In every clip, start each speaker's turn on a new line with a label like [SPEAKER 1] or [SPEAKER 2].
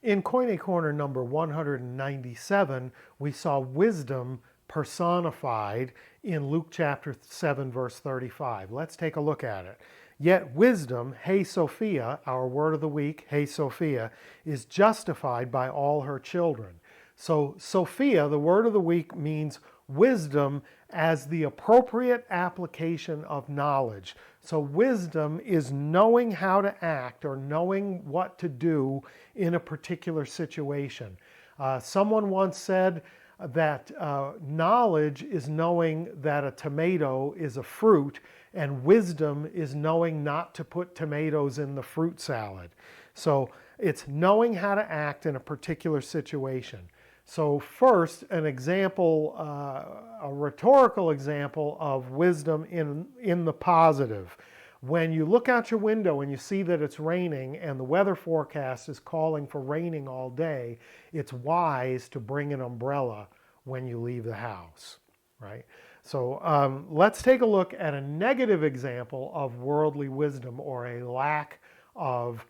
[SPEAKER 1] In Koine Corner number 197, we saw wisdom personified in Luke chapter 7, verse 35. Let's take a look at it. Yet wisdom, hey Sophia, our word of the week, hey Sophia, is justified by all her children. So Sophia, the word of the week, means wisdom as the appropriate application of knowledge. So wisdom is knowing how to act or knowing what to do in a particular situation. Someone once said that knowledge is knowing that a tomato is a fruit, and wisdom is knowing not to put tomatoes in the fruit salad. So it's knowing how to act in a particular situation. So first, an example, a rhetorical example of wisdom in the positive. When you look out your window and you see that it's raining and the weather forecast is calling for raining all day, it's wise to bring an umbrella when you leave the house, right? So let's take a look at a negative example of worldly wisdom or a lack of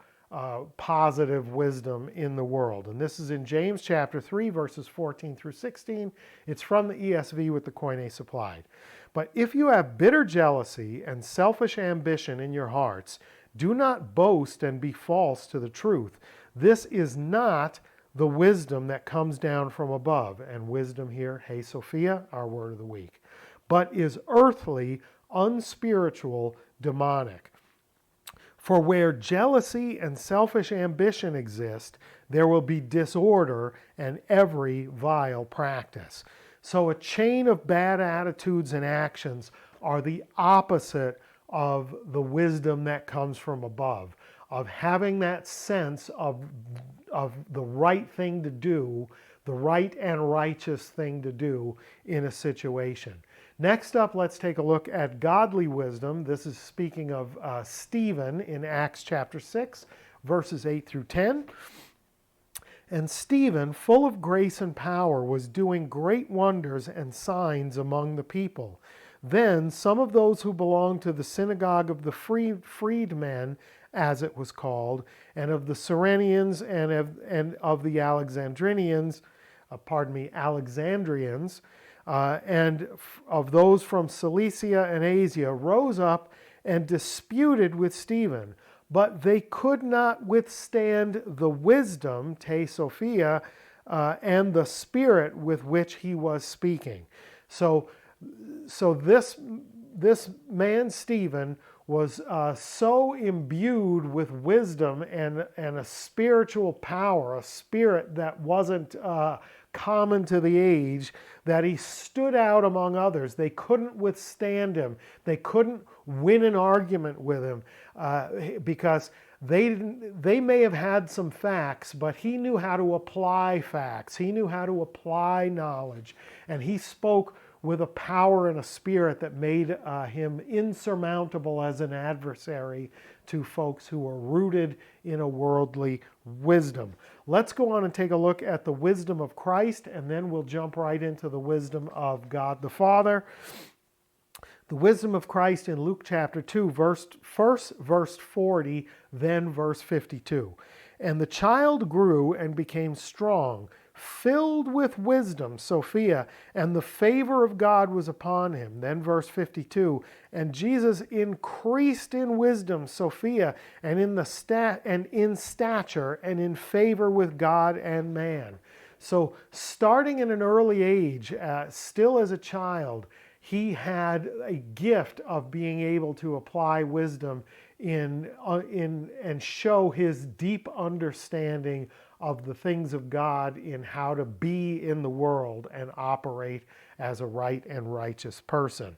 [SPEAKER 1] positive wisdom in the world. And this is in James chapter 3, verses 14 through 16. It's from the ESV with the Koine supplied. But if you have bitter jealousy and selfish ambition in your hearts, do not boast and be false to the truth. This is not the wisdom that comes down from above. And wisdom here, hey Sophia, our word of the week, but is earthly, unspiritual, demonic. For where jealousy and selfish ambition exist, there will be disorder and every vile practice. So a chain of bad attitudes and actions are the opposite of the wisdom that comes from above, of having that sense of the right thing to do, the right and righteous thing to do in a situation. Next up, let's take a look at godly wisdom. This is speaking of Stephen in Acts chapter 6, verses 8 through 10. And Stephen, full of grace and power, was doing great wonders and signs among the people. Then some of those who belonged to the synagogue of the freedmen, as it was called, and of the Cyrenians and of the Alexandrians, and of those from Cilicia and Asia, rose up and disputed with Stephen. But they could not withstand the wisdom, te Sophia, and the spirit with which he was speaking. So this man, Stephen, was so imbued with wisdom and a spiritual power, a spirit that wasn't common to the age, that he stood out among others. They couldn't withstand him. They couldn't win an argument with him because they may have had some facts, but he knew how to apply facts. He knew how to apply knowledge, and he spoke with a power and a spirit that made him insurmountable as an adversary to folks who are rooted in a worldly wisdom. Let's go on and take a look at the wisdom of Christ, and then we'll jump right into the wisdom of God the Father. The wisdom of Christ in Luke chapter 2, first verse 40, then verse 52. And the child grew and became strong, filled with wisdom, Sophia, and the favor of God was upon him. Then verse 52, and Jesus increased in wisdom, Sophia, and in stature and in favor with God and man. So starting in an early age, still as a child, he had a gift of being able to apply wisdom in and show his deep understanding of the things of God in how to be in the world and operate as a right and righteous person.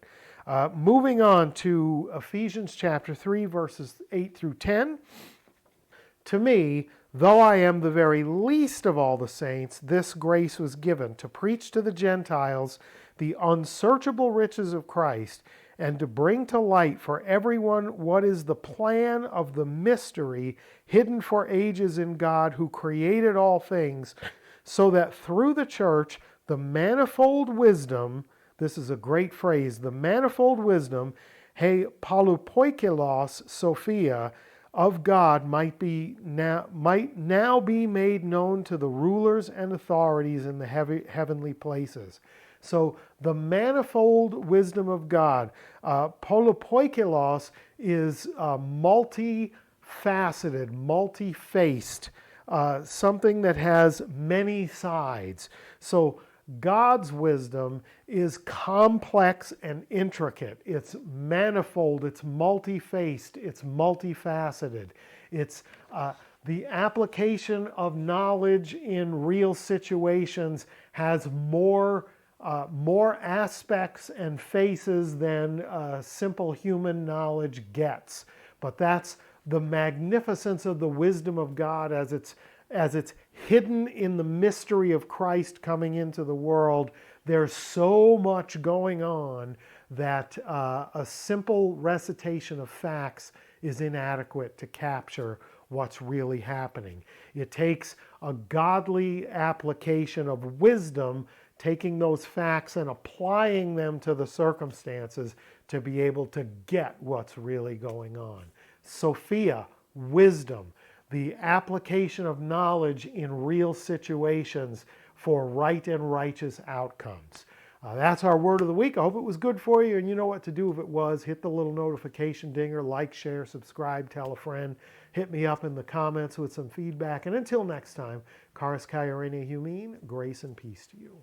[SPEAKER 1] Moving on to Ephesians chapter 3, verses 8 through 10. To me, though I am the very least of all the saints, this grace was given to preach to the Gentiles the unsearchable riches of Christ, and to bring to light for everyone what is the plan of the mystery hidden for ages in God, who created all things, so that through the church the manifold wisdom, this is a great phrase, the manifold wisdom, he palupoikilos Sophia, of God might now be made known to the rulers and authorities in the heavenly places. So the manifold wisdom of God, polypoikilos, is multifaceted, multi-faced, something that has many sides. So God's wisdom is complex and intricate. It's manifold, it's multi-faced, it's multifaceted. It's the application of knowledge in real situations has more aspects and faces than simple human knowledge gets. But that's the magnificence of the wisdom of God as it's hidden in the mystery of Christ coming into the world. There's so much going on that a simple recitation of facts is inadequate to capture what's really happening. It takes a godly application of wisdom, taking those facts and applying them to the circumstances to be able to get what's really going on. Sophia, wisdom, the application of knowledge in real situations for right and righteous outcomes. That's our word of the week. I hope it was good for you, and you know what to do if it was. Hit the little notification dinger, like, share, subscribe, tell a friend. Hit me up in the comments with some feedback. And until next time, Charis Kai Irene Humin, grace and peace to you.